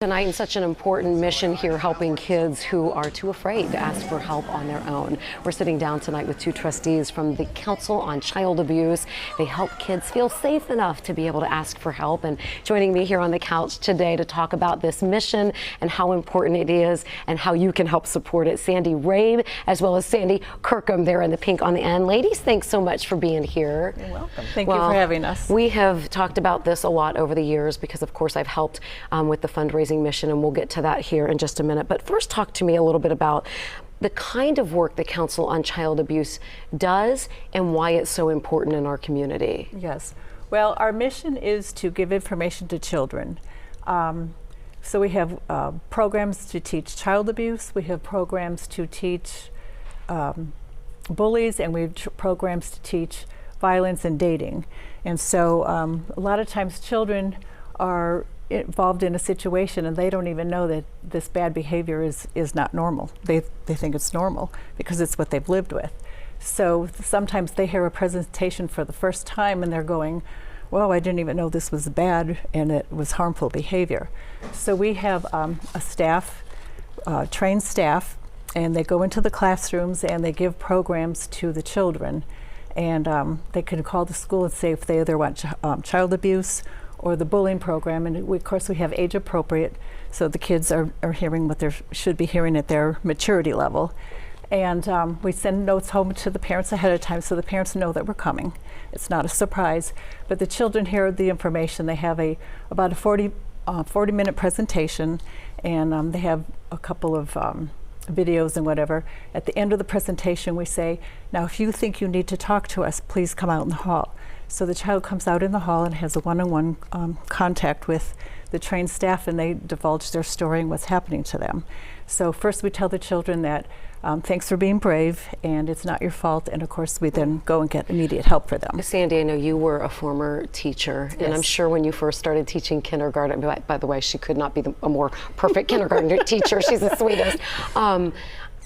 Tonight, in such an important mission here, helping kids who are too afraid to ask for help on their own. We're sitting down tonight with two trustees from the Council on Child Abuse. They help kids feel safe enough to be able to ask for help. And joining me here on the couch today to talk about this mission and how important it is and how you can help support it, Sandy Rabe, as well as Sandy Kirkham there in the pink on the end. Ladies, thanks so much for being here. You're welcome. Thank you for having us. We have talked about this a lot over the years because, of course, I've helped with the fundraising mission, and we'll get to that here in just a minute. But first, talk to me a little bit about the kind of work the Council on Child Abuse does and why it's so important in our community. Yes. Well, our mission is to give information to children. So we have programs to teach child abuse, we have programs to teach bullies, and we have programs to teach violence and dating. And so a lot of times children are involved in a situation and they don't even know that this bad behavior is not normal. They think it's normal because it's what they've lived with. So sometimes they hear a presentation for the first time and they're going, well, I didn't even know this was bad and it was harmful behavior. So we have a staff, trained staff, and they go into the classrooms and they give programs to the children. And they can call the school and say if they either want child abuse or the bullying program, and of course we have age appropriate, so the kids are hearing what they should be hearing at their maturity level. And we send notes home to the parents ahead of time so the parents know that we're coming. It's not a surprise, but the children hear the information. They have about a 40-minute presentation, and they have a couple of videos and whatever. At the end of the presentation we say, now if you think you need to talk to us, please come out in the hall. So the child comes out in the hall and has a one-on-one contact with the trained staff, and they divulge their story and what's happening to them. So first we tell the children that thanks for being brave and it's not your fault, and of course we then go and get immediate help for them. Sandy, I know you were a former teacher, yes. And I'm sure when you first started teaching kindergarten, by the way, she could not be a more perfect kindergarten teacher, she's the sweetest.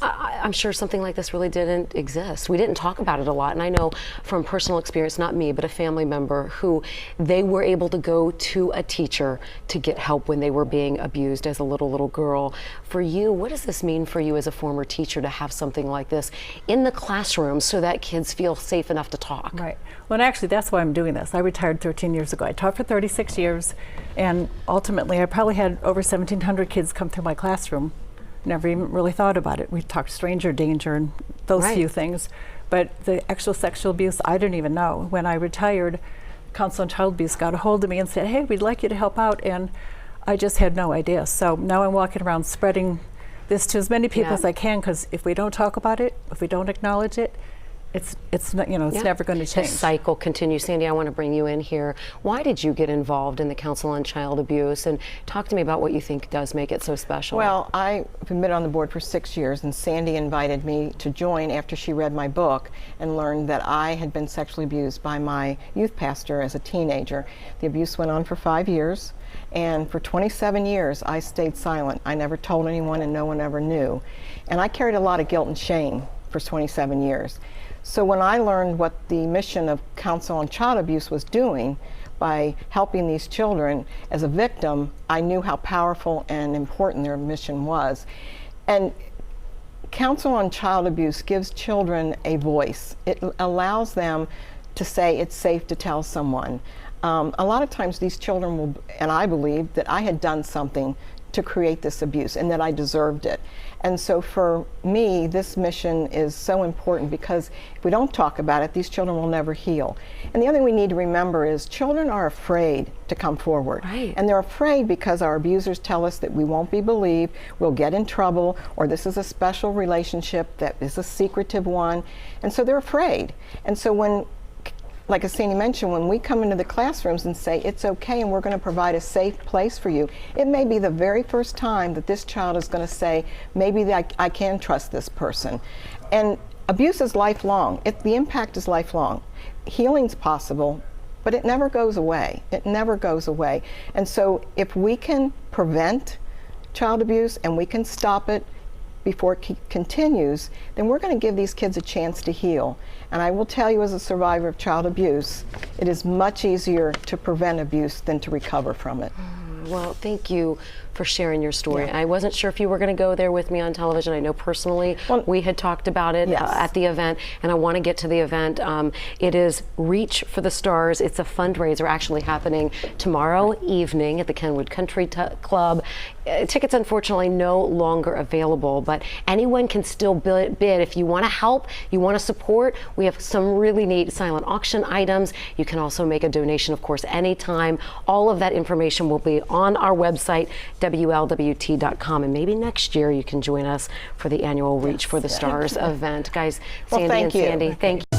I'm sure something like this really didn't exist. We didn't talk about it a lot, and I know from personal experience, not me, but a family member who they were able to go to a teacher to get help when they were being abused as a little girl. For you, what does this mean for you as a former teacher to have something like this in the classroom so that kids feel safe enough to talk? Right. Well, and actually that's why I'm doing this. I retired 13 years ago. I taught for 36 years, and ultimately I probably had over 1,700 kids come through my classroom. Never even really thought about it. We talked stranger danger and those few things, but the actual sexual abuse, I didn't even know. When I retired, Council on Child Abuse got a hold of me and said, hey, we'd like you to help out, and I just had no idea. So now I'm walking around spreading this to as many people as I can, because if we don't talk about it, if we don't acknowledge it, it's not, it's never going to change. The cycle continues. Sandy, I want to bring you in here. Why did you get involved in the Council on Child Abuse? And talk to me about what you think does make it so special. Well, I've been on the board for 6 years, and Sandy invited me to join after she read my book and learned that I had been sexually abused by my youth pastor as a teenager. The abuse went on for 5 years, and for 27 years I stayed silent. I never told anyone, and no one ever knew. And I carried a lot of guilt and shame for 27 years. So when I learned what the mission of Council on Child Abuse was doing by helping these children as a victim, I knew how powerful and important their mission was. And Council on Child Abuse gives children a voice. It allows them to say it's safe to tell someone. A lot of times these children will, and I believe that I had done something to create this abuse and that I deserved it. And so for me, this mission is so important, because if we don't talk about it, these children will never heal. And the other thing we need to remember is children are afraid to come forward. Right. And they're afraid because our abusers tell us that we won't be believed, we'll get in trouble, or this is a special relationship that is a secretive one. And so they're afraid. And so when, like as Sandy mentioned, when we come into the classrooms and say it's okay and we're going to provide a safe place for you, it may be the very first time that this child is going to say, maybe I can trust this person. And abuse is lifelong. The impact is lifelong. Healing's possible, but it never goes away. It never goes away. And so if we can prevent child abuse and we can stop it before it continues, then we're going to give these kids a chance to heal. And I will tell you, as a survivor of child abuse, it is much easier to prevent abuse than to recover from it. Well, thank you for sharing your story. Yeah. I wasn't sure if you were going to go there with me on television. I know personally we had talked about it Yes. at the event, and I want to get to the event. It is Reach for the Stars. It's a fundraiser actually happening tomorrow evening at the Kenwood Country Club. Tickets, unfortunately, no longer available, but anyone can still bid. If you want to help, you want to support, we have some really neat silent auction items. You can also make a donation, of course, anytime. All of that information will be on our website, WLWT.com, and maybe next year you can join us for the annual Reach for the Stars event. Guys, Well, Sandy and thank you. Sandy, thank you.